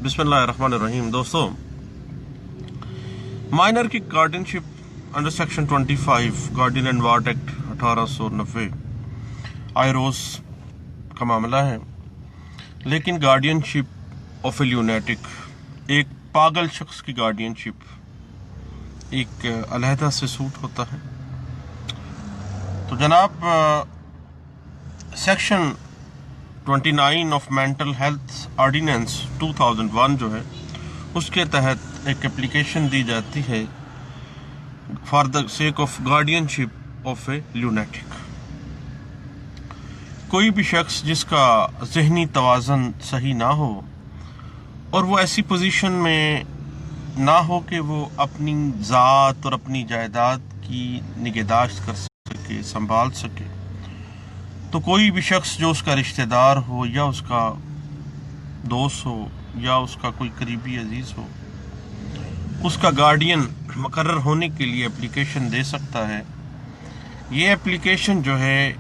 बिस्मिल्लाहिर्रहमानिर्रहीम। दोस्तों, माइनर की guardianship under section 25 guardian and ward act 1890 आयरोस का मामला है। लेकिन गार्डियनशिप ऑफ ए ल्यूनेटिक, एक पागल शख्स की गार्डियनशिप एक अलहदा से सूट होता है। तो जनाब, section 29 of mental health ordinance 2001 जो है, उसके तहत एक एप्लीकेशन दी जाती है for the sake of guardianship of A lunatic. कोई भी शख्स जिसका जहनी तवाज़न सही ना हो और वो ऐसी पोजीशन में ना हो कि वो अपनी ज़ात और अपनी जायदाद की निगहदाश्त कर सके, संभाल सके, तो कोई भी शख्स जो उसका रिश्तेदार हो या उसका दोस्त हो या उसका कोई करीबी अजीज हो, उसका गार्डियन मुकर्रर होने के लिए एप्लीकेशन दे सकता है। ये एप्लीकेशन जो है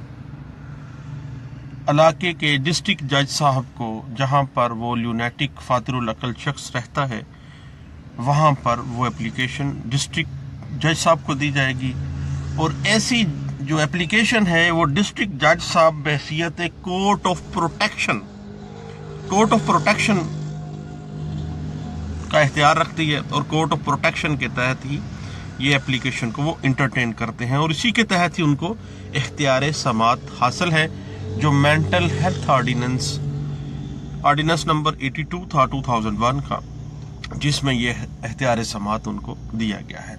इलाके के डिस्ट्रिक्ट जज साहब को, जहाँ पर वो ल्यूनेटिक फातिरुल अकल शख्स रहता है, वहाँ पर वो एप्लीकेशन डिस्ट्रिक्ट जज साहब को दी जाएगी। और ऐसी जो एप्लीकेशन है वो डिस्ट्रिक्ट जज साहब बहैसियत कोर्ट ऑफ प्रोटेक्शन का इख्तियार रखती है और कोर्ट ऑफ प्रोटेक्शन के तहत ही ये एप्लीकेशन को वो इंटरटेन करते हैं और इसी के तहत ही उनको इख्तियार समात हासिल है, जो मेंटल हेल्थ ऑर्डिनेंस नंबर 82 था 2001 का, जिसमें ये इख्तियार समात उनको दिया गया है।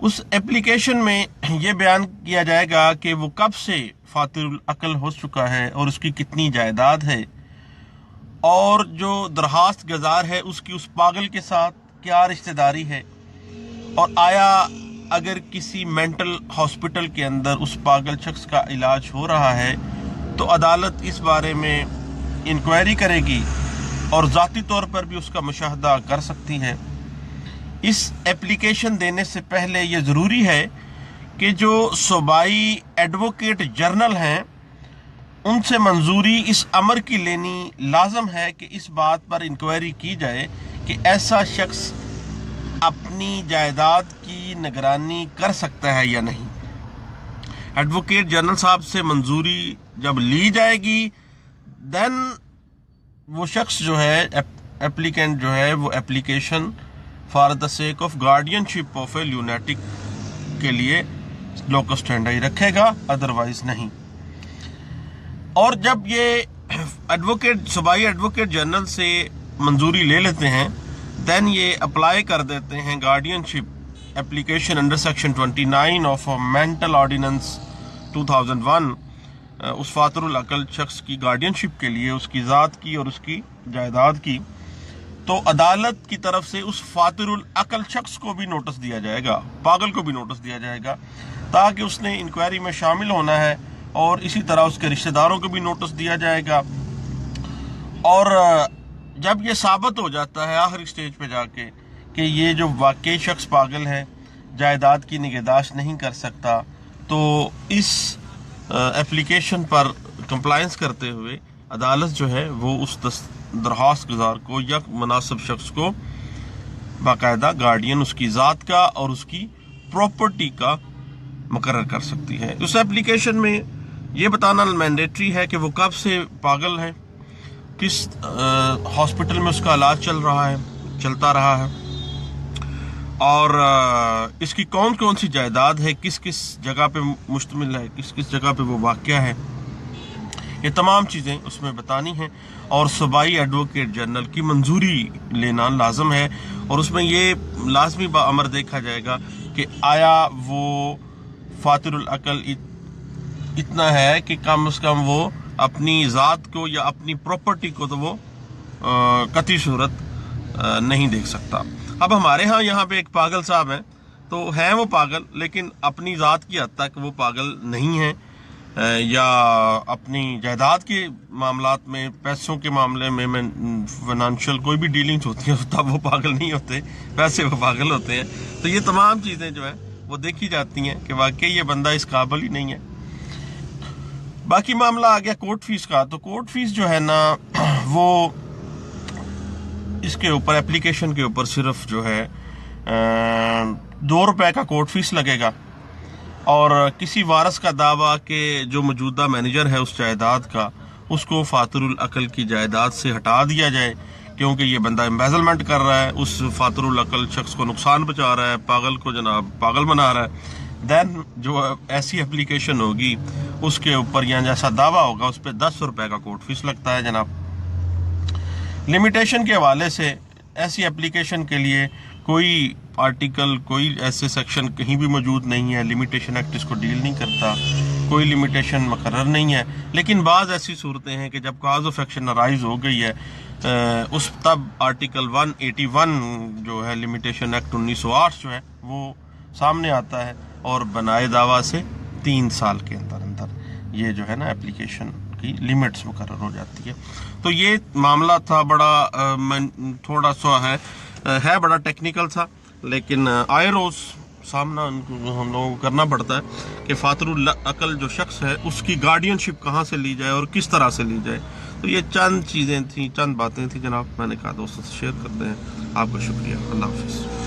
उस एप्लीकेशन में ये बयान किया जाएगा कि वो कब से फातिरुल अकल हो चुका है और उसकी कितनी जायदाद है, और जो दरखास्त गुजार है उसकी उस पागल के साथ क्या रिश्तेदारी है, और आया अगर किसी मेंटल हॉस्पिटल के अंदर उस पागल शख्स का इलाज हो रहा है तो अदालत इस बारे में इंक्वायरी करेगी और ज़ाती तौर पर भी उसका मुशाहदा कर सकती है। इस एप्लीकेशन देने से पहले ये ज़रूरी है कि जो सूबाई एडवोकेट जनरल हैं उनसे मंजूरी इस अमर की लेनी लाजम है कि इस बात पर इंक्वायरी की जाए कि ऐसा शख्स अपनी जायदाद की निगरानी कर सकता है या नहीं। एडवोकेट जनरल साहब से मंजूरी जब ली जाएगी, देन वो शख्स जो है, एप्लीकेंट जो है, वो application for the sake of guardianship of A lunatic के लिए लोकस स्टैंडर्ड रखेगा, अदरवाइज नहीं। और जब ये सूबाई एडवोकेट जनरल से मंजूरी ले लेते हैं, देन ये अप्लाई कर देते हैं guardianship application under section 29 of mental ordinance 2001 उस फातिरुल अकल शख्स की गार्डियनशिप के लिए, उसकी ज़ात की और उसकी जायदाद की। तो अदालत की तरफ से उस फातिरुल अकल शख्स को भी नोटिस दिया जाएगा, पागल को भी नोटिस दिया जाएगा, ताकि उसने इंक्वायरी में शामिल होना है, और इसी तरह उसके रिश्तेदारों को भी नोटिस दिया जाएगा। और जब ये साबित हो जाता है आखिरी स्टेज पे जाके कि ये जो वाकई शख्स पागल है, जायदाद की निगहदाश्त नहीं कर सकता, तो इस एप्लीकेशन पर कंप्लायंस करते हुए अदालत जो है वो उस दरखास्त गुजार को या मुनासिब शख्स को बाकायदा गार्डियन उसकी ज़ात का और उसकी प्रॉपर्टी का मुकर्रर कर सकती है। उस एप्लीकेशन में ये बताना मैंडेटरी है कि वो कब से पागल है, किस हॉस्पिटल में उसका इलाज चलता रहा है, और इसकी कौन कौन सी जायदाद है, किस किस जगह पे मुश्तमिल है, किस किस जगह पे वो वाक़या है, ये तमाम चीज़ें उसमें बतानी हैं। और सूबाई एडवोकेट जनरल की मंजूरी लेना लाजम है, और उसमें ये लाजमी अमर देखा जाएगा कि आया वो फातिरुल अकल इतना है कि कम से कम वो अपनी ज़ात को या अपनी प्रॉपर्टी को तो वो कतई सूरत नहीं देख सकता। अब हमारे यहाँ पे एक पागल साहब हैं, तो हैं वो पागल, लेकिन अपनी ज़ात की हद तक वो पागल नहीं हैं, या अपनी जायदाद के मामलात में, पैसों के मामले में फाइनेंशियल कोई भी डीलिंग्स होती हैं तब वो पागल नहीं होते, वैसे वो पागल होते हैं। तो ये तमाम चीज़ें जो हैं वो देखी जाती हैं कि वाकई ये बंदा इस काबिल ही नहीं है। बाकी मामला आ गया कोर्ट फीस का। तो कोर्ट फीस जो है ना, वो इसके ऊपर एप्लीकेशन के ऊपर सिर्फ जो है 2 रुपए का कोर्ट फीस लगेगा और किसी वारस का दावा कि जो मौजूदा मैनेजर है उस जायदाद का उसको फातरुल अकल की जायदाद से हटा दिया जाए क्योंकि ये बंदा एम्बेजलमेंट कर रहा है, उस फातरुल अकल शख्स को नुकसान पहुंचा रहा है, पागल को जनाब पागल बना रहा है। देन जो ऐसी एप्लीकेशन होगी उसके ऊपर या जैसा दावा होगा उस पर 10 रुपए का कोर्ट फीस लगता है जनाब। लिमिटेशन के हवाले से ऐसी एप्लीकेशन के लिए कोई आर्टिकल, कोई ऐसे सेक्शन कहीं भी मौजूद नहीं है। लिमिटेशन एक्ट इसको डील नहीं करता, कोई लिमिटेशन मुकर्रर नहीं है। लेकिन बाज़ ऐसी सूरतें हैं कि जब काज ऑफ एक्शन अराइज हो गई है उस तब आर्टिकल 181 जो है लिमिटेशन एक्ट 1908 जो है वो सामने आता है और बनाए दावा से 3 साल के अंदर अंदर ये जो है ना एप्लीकेशन की लिमिट्स मुकर्रर हो जाती है। तो ये मामला था बड़ा थोड़ा सा है बड़ा टेक्निकल था, लेकिन आए रोज़ सामना हम लोगों को करना पड़ता है कि फातरुल अकल जो शख्स है उसकी गार्डियनशिप कहाँ से ली जाए और किस तरह से ली जाए। तो ये चंद चीज़ें थी, चंद बातें थी जनाब, मैंने कहा दोस्तों से शेयर करते हैं। आपका शुक्रिया, अल्लाह हाफिज़।